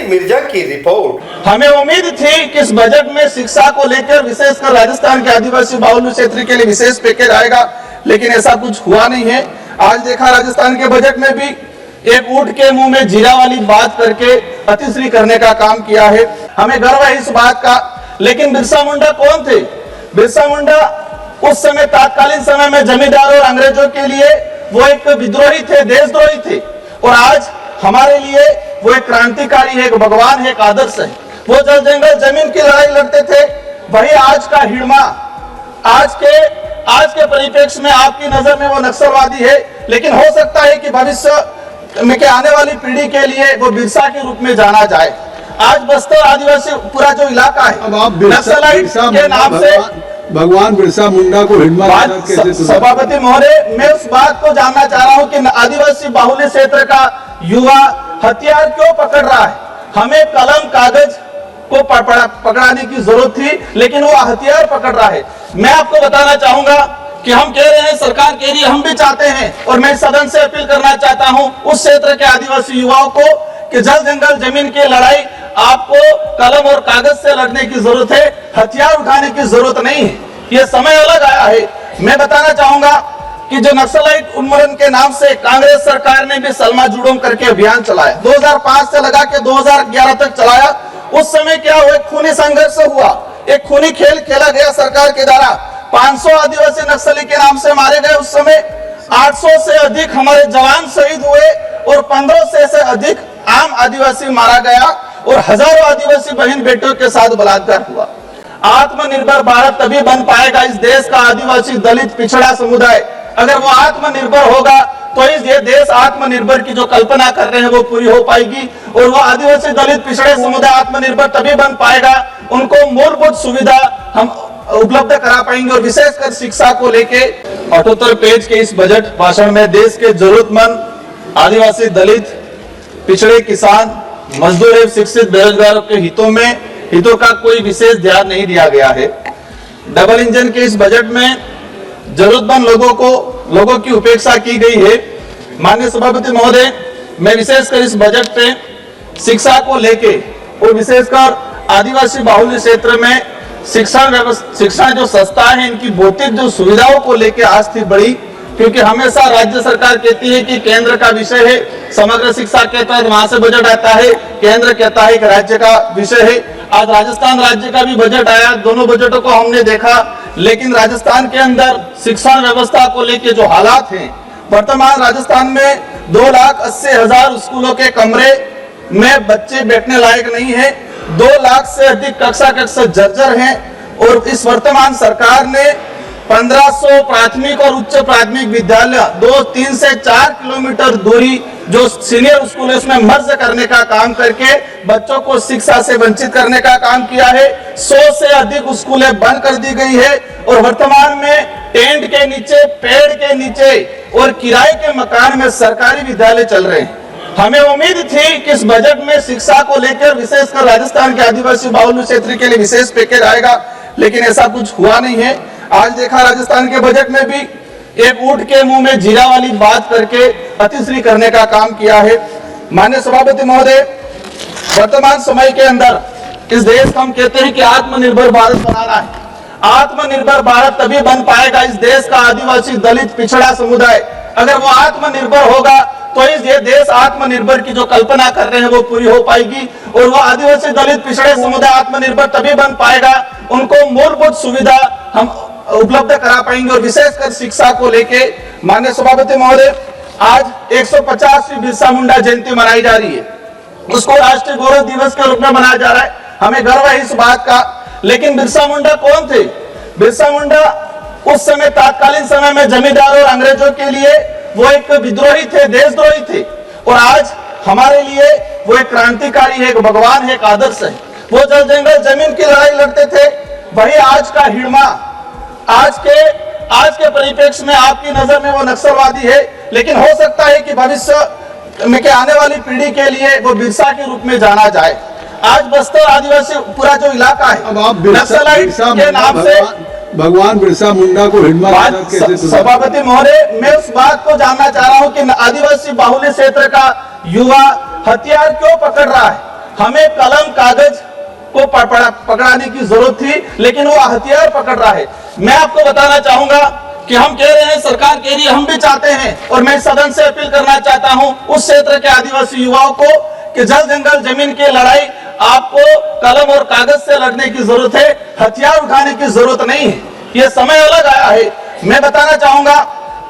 मिर्जा की रिपोर्ट। हमें उम्मीद थी कि इस बजट में शिक्षा को लेकर विशेषकर राजस्थान के आदिवासी बाहुल्य क्षेत्र के लिए विशेष पैकेज आएगा, लेकिन ऐसा कुछ हुआ नहीं है। आज देखा राजस्थान के बजट में भी एक ऊंट के मुंह में जीरा वाली बात करके अतिश्री करने का काम किया है। हमें गर्व है इस बात का, लेकिन बिरसा मुंडा कौन थे? बिरसा मुंडा उस समय तात्कालीन समय में जमींदार और अंग्रेजों के लिए वो एक विद्रोही थे, देशद्रोही थे, और आज हमारे लिए वो एक क्रांतिकारी है, एक भगवान है, एक आदर्श है। वो जल जंगल जमीन की लड़ाई लड़ते थे, वही आज का हिड़मा आज के परिप्रेक्ष्य में आपकी नजर में वो नक्सलवादी है, लेकिन हो सकता है कि भविष्य में के आने वाली पीढ़ी के लिए वो बिरसा के रूप में जाना जाए। आज बस्तर आदिवासी पूरा जो इलाका है नक्सलाइट के नाम से भगवान बिरसा मुंडा को सभापति महोदय, मैं उस बात को जानना चाह रहा हूँ कि आदिवासी बाहुल्य क्षेत्र का युवा हथियार क्यों पकड़ रहा है? हमें कलम कागज को पकड़ाने की जरूरत थी, लेकिन वो हथियार पकड़ रहा है। मैं आपको बताना चाहूंगा कि हम कह रहे हैं, सरकार कह रही है, हम भी चाहते हैं, और मैं सदन से अपील करना चाहता हूं उस क्षेत्र के आदिवासी युवाओं को कि जल जंगल जमीन की लड़ाई आपको कलम और कागज से लड़ने की जरूरत है, हथियार उठाने की जरूरत नहीं है। ये समय अलग आया है। मैं बताना चाहूंगा कि जो नक्सलाइट उन्मूलन के नाम से कांग्रेस सरकार ने भी सलमा जुड़ोम करके अभियान चलाया, 2005 से लगा के 2011 तक चलाया। उस समय क्या हुआ? खूनी संघर्ष हुआ, एक खूनी खेल खेला गया सरकार के द्वारा। 500 आदिवासी नक्सली के नाम से मारे गए। उस समय 800 से अधिक हमारे जवान शहीद हुए और 1500 से अधिक आम आदिवासी मारा गया और हजारों आदिवासी बहन बेटियों के साथ बलात्कार हुआ। आत्मनिर्भर भारत तभी बन पाएगा इस देश का आदिवासी दलित पिछड़ा समुदाय अगर वो आत्मनिर्भर होगा तो ये देश आत्मनिर्भर की जो कल्पना कर रहे हैं वो पूरी हो पाएगी। और वो आदिवासी दलित पिछड़े समुदाय आत्मनिर्भर तभी बन पाएगा, उनको मूलभूत सुविधा हम उपलब्ध करा पाएंगे। और विशेषकर शिक्षा को लेके 78 पेज के इस बजट भाषण में देश के जरूरतमंद आदिवासी दलित पिछड़े किसान मजदूर एवं शिक्षित बेरोजगारों के हितों का कोई विशेष ध्यान नहीं दिया गया है। डबल इंजन के इस बजट में जरूरतमंद लोगों की उपेक्षा की गई है। माननीय सभापति महोदय, मैं विशेषकर इस बजट पे शिक्षा को लेके और विशेषकर आदिवासी बाहुल्य क्षेत्र में शिक्षा जो संस्था है इनकी भौतिक जो सुविधाओं को लेके आज थी बड़ी, क्योंकि हमेशा राज्य सरकार कहती है कि केंद्र का विषय है, समग्र शिक्षा के तहत वहां से बजट आता है, केंद्र कहता है कि राज्य का विषय है। आज राजस्थान राज्य का भी बजट आया, दोनों बजटों को हमने देखा, लेकिन राजस्थान के अंदर शिक्षा व्यवस्था को लेके जो हालात हैं, वर्तमान राजस्थान में 2,80,000 स्कूलों के कमरे में बच्चे बैठने लायक नहीं है, 2 लाख से अधिक कक्षा जर्जर हैं। और इस वर्तमान सरकार ने 1500 प्राथमिक और उच्च प्राथमिक विद्यालय 3 से 4 किलोमीटर दूरी जो सीनियर स्कूल है उसमें मर्ज करने का काम करके बच्चों को शिक्षा से वंचित करने का काम किया है। 100 से अधिक स्कूलें बंद कर दी गई है और वर्तमान में टेंट के नीचे, पेड़ के नीचे और किराए के मकान में सरकारी विद्यालय चल रहे हैं। हमें उम्मीद थी कि इस बजट में शिक्षा को लेकर विशेषकर राजस्थान के आदिवासी बाहुल्य क्षेत्र के लिए विशेष पैकेज आएगा, लेकिन ऐसा कुछ हुआ नहीं है। आज देखा राजस्थान के बजट में भी एक ऊंट के मुंह में जीरा वाली बात करके अतिश्री करने का काम किया है। माननीय सभापति महोदय, वर्तमान समय के अंदर इस देश को हम कहते हैं कि आत्मनिर्भर भारत बनाना है। आत्मनिर्भर भारत तभी बन पाएगा इस देश का आदिवासी दलित पिछड़ा समुदाय अगर वो आत्मनिर्भर होगा तो ये देश आत्मनिर्भर की जो कल्पना कर रहे हैं वो पूरी हो पाएगी। और वो आदिवासी दलित पिछड़े समुदाय आत्मनिर्भर तभी बन पाएगा, उनको मूलभूत सुविधा हम उपलब्ध करा पाएंगे। और विशेषकर शिक्षा को लेके माननीय सभापति महोदय, आज 150वीं बिरसा मुंडा जयंती मनाई जा रही है, उसको राष्ट्रीय गौरव दिवस के रूप में मनाया जा रहा है। हमें गर्व है इस बात का, लेकिन बिरसा मुंडा कौन थे? बिरसा मुंडा उस समय तात्कालीन समय में जमींदार और अंग्रेजों के लिए वो एक विद्रोही थे, देशद्रोही थे, और आज हमारे लिए वो एक क्रांतिकारी है, एक भगवान है, एक आदर्श है। वो जल जंगल जमीन की लड़ाई लड़ते थे, वही आज का हिड़मा आज के परिप्रेक्ष्य में आपकी नजर में वो नक्सलवादी है, लेकिन हो सकता है कि भविष्य में के आने वाली पीढ़ी के लिए वो बिरसा के रूप में जाना जाए। आज बस्तर आदिवासी पूरा जो इलाका है नक्सलाइट के नाम से भगवान बिरसा मुंडा को सभापति महोदय, मैं उस बात को जानना चाह रहा हूँ कि आदिवासी बाहुल्य क्षेत्र का युवा हथियार क्यों पकड़ रहा है? हमें कलम कागज को पकड़ाने की जरूरत थी, लेकिन वो हथियार पकड़ रहा है। मैं आपको बताना चाहूंगा कि हम कह रहे हैं, सरकार कह रही है, हम भी चाहते हैं, और मैं सदन से अपील करना चाहता हूं उस क्षेत्र के आदिवासी युवाओं को कि जल जंगल जमीन की लड़ाई आपको कलम और कागज से लड़ने की जरूरत है, हथियार उठाने की जरूरत नहीं है। ये समय अलग आया है। मैं बताना चाहूंगा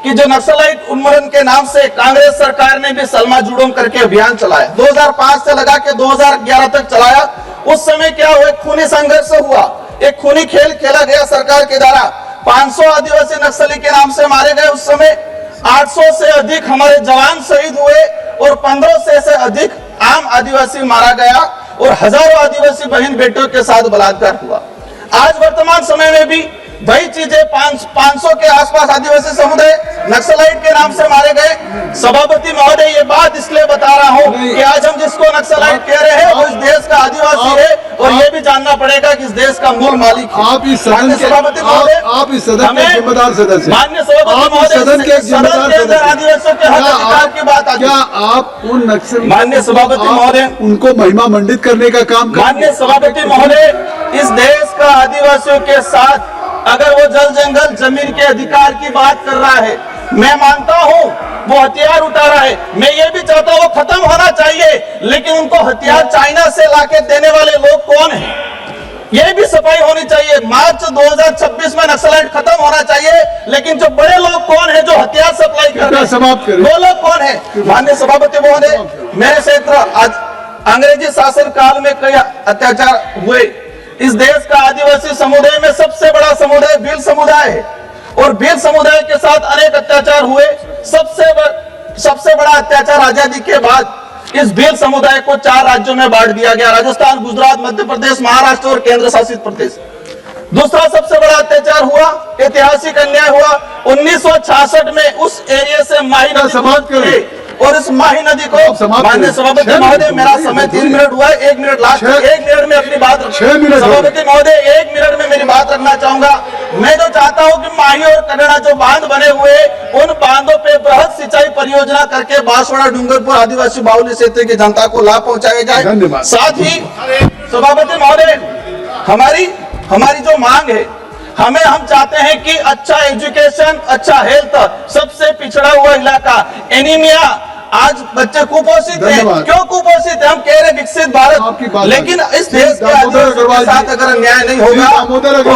कि जो नक्सलाइट उन्मूलन के नाम से कांग्रेस सरकार ने भी सलमा जुड़ोम करके अभियान चलाया, 2005 से लगा के 2011 तक चलाया। उस समय क्या हुआ, खूनी संघर्ष हुआ, एक खूनी खेल खेला गया सरकार के द्वारा। 500 आदिवासी नक्सली के नाम से मारे गए। उस समय 800 से अधिक हमारे जवान शहीद हुए और 1500 से अधिक आम आदिवासी मारा गया और हजारों आदिवासी बहन बेटियों के साथ बलात्कार हुआ। आज वर्तमान समय में भी वही चीजें 500 के आसपास आदिवासी समुदाय नक्सलाइट के नाम से मारे गए। सभापति महोदय, ये बात इसलिए बता रहा हूँ कि आज हम जिसको नक्सलाइट कह रहे हैं वो इस देश का आदिवासी है, और ये भी जानना पड़ेगा कि इस देश का मूल मालिक है। आप इस सदन के सभापति महोदय, आप इस सदन के जिम्मेदार सदस्य, माननीय सभापति महोदय, सदन के जिम्मेदार सदस्य, आदिवासियों के हक अधिकार की बात आती है। क्या आप उन नक्सल, माननीय सभापति महोदय, उनको महिमा मंडित करने का काम कर? माननीय सभापति महोदय, इस देश का आदिवासियों के साथ अगर वो जल जंगल जमीन के अधिकार की बात कर रहा है, मैं मानता हूं वो हथियार उठा रहा है, मैं ये भी चाहता हूं वो खत्म होना चाहिए, लेकिन उनको हथियार चाइना से लाके देने वाले लोग कौन हैं, ये भी सफाई होनी चाहिए। मार्च 2026 में नक्सलाइट खत्म होना चाहिए, लेकिन जो बड़े लोग कौन है जो हथियार सप्लाई कर रहे हैं, वो लोग कौन है? माननीय सभापति महोदय, मेरे क्षेत्र अंग्रेजी शासन काल में कई अत्याचार हुए। इस देश का आदिवासी समुदाय में सबसे बड़ा समुदाय भील समुदाय है, और भील समुदाय के साथ अनेक अत्याचार हुए। सबसे बड़ा अत्याचार आजादी के बाद इस भील समुदाय को 4 राज्यों में बांट दिया गया, राजस्थान, गुजरात, मध्य प्रदेश, महाराष्ट्र और केंद्र शासित प्रदेश। दूसरा सबसे बड़ा अत्याचार हुआ, ऐतिहासिक अन्याय हुआ 1966 में उस एरिया से माही नदी, और इस माही नदी को माननीय सभापति महोदय, मेरा समय 3 मिनट हुआ है, 1 मिनट लास्ट, 1 मिनट में अपनी बात, सभापति महोदय 1 मिनट में मेरी बात रखना चाहूंगा। मैं तो चाहता हूं कि माही और कड़ना जो बांध बने हुए, उन बांधों पे बृहद सिंचाई परियोजना करके बांसवाड़ा डूंगरपुर आदिवासी बाहुल्य क्षेत्र की जनता को लाभ पहुंचाया जाए। साथ ही सभापति महोदय, हमारी जो मांग है, हम चाहते हैं कि अच्छा एजुकेशन, अच्छा हेल्थ, सबसे पिछड़ा हुआ इलाका, एनीमिया, आज बच्चे कुपोषित हैं। क्यों कुपोषित है? हम कह रहे विकसित भारत, लेकिन इस देश के आदिवासियों के साथ अगर अन्याय नहीं होगा तो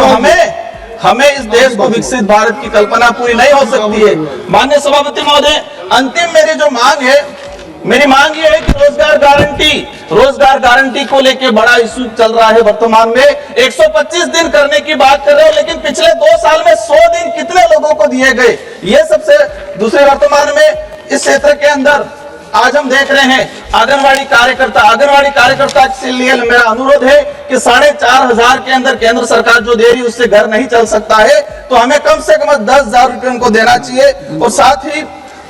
हमें इस देश को विकसित भारत की कल्पना पूरी नहीं हो सकती है। माननीय सभापति महोदय, अंतिम मेरी जो मांग है, मेरी मांग ये है कि रोजगार गारंटी को लेके बड़ा इशू चल रहा है वर्तमान में। 125 दिन करने की बात कर रहे हो, लेकिन पिछले 2 साल में 100 दिन कितने लोगों को दिए गए? ये सबसे दूसरे, वर्तमान में इस क्षेत्र के अंदर आज हम देख रहे हैं आंगनवाड़ी कार्यकर्ता के लिए मेरा अनुरोध है कि 4,500 के अंदर केंद्र सरकार जो दे रही है उससे घर नहीं चल सकता है, तो हमें कम से कम 10,000 रुपए उनको देना चाहिए। और साथ ही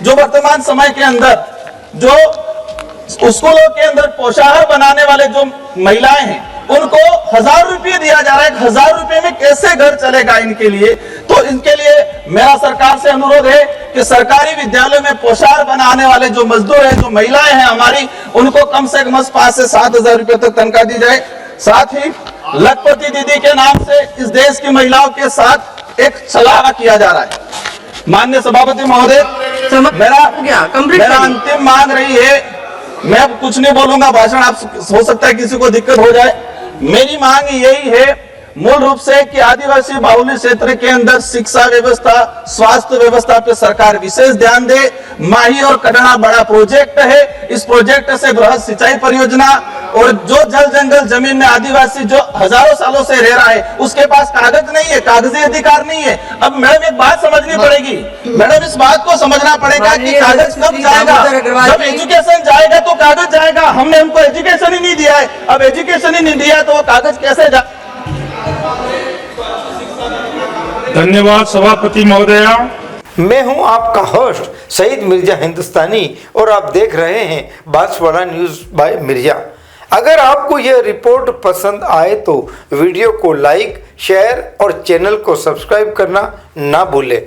जो वर्तमान समय के अंदर जो स्कूलों के अंदर पोषाहार बनाने वाले जो महिलाएं हैं, उनको 1,000 रुपये दिया जा रहा है। 1,000 रुपये में कैसे घर चलेगा इनके लिए? तो इनके लिए मेरा सरकार से अनुरोध है कि सरकारी विद्यालय में पोषाहार बनाने वाले जो मजदूर हैं, जो महिलाएं हैं हमारी, उनको कम से कम 5 से 7,000 रुपये तक तनख्वाह दी जाए। साथ ही लखपति दीदी के नाम से इस देश की महिलाओं के साथ एक छलावा किया जा रहा है। माननीय सभापति महोदय, मेरा अंतिम मांग रही है, मैं अब कुछ नहीं बोलूंगा, भाषण आप हो सकता है किसी को दिक्कत हो जाए। मेरी मांग यही है मूल रूप से कि आदिवासी बाहुल्य क्षेत्र के अंदर शिक्षा व्यवस्था, स्वास्थ्य व्यवस्था पे सरकार विशेष ध्यान दे। माही और कड़ना बड़ा प्रोजेक्ट है, इस प्रोजेक्ट से बृहद सिंचाई परियोजना, और जो जल जंगल जमीन में आदिवासी जो हजारों सालों से रह रहा है, उसके पास कागज नहीं है, कागजी अधिकार नहीं है। अब मैडम एक बात समझनी पड़ेगी, मैडम इस बात को समझना पड़ेगा कि कागज कब जाएगा? जब एजुकेशन जाएगा तो कागज जाएगा। हमने उनको एजुकेशन ही नहीं दिया है, अब एजुकेशन ही नहीं दिया है तो वो कागज कैसे जाए? धन्यवाद सभापति महोदया। मैं हूं आपका होस्ट सईद मिर्जा हिंदुस्तानी, और आप देख रहे हैं बांसवाड़ा न्यूज़ बाय मिर्जा। अगर आपको यह रिपोर्ट पसंद आए तो वीडियो को लाइक, शेयर और चैनल को सब्सक्राइब करना ना भूलें।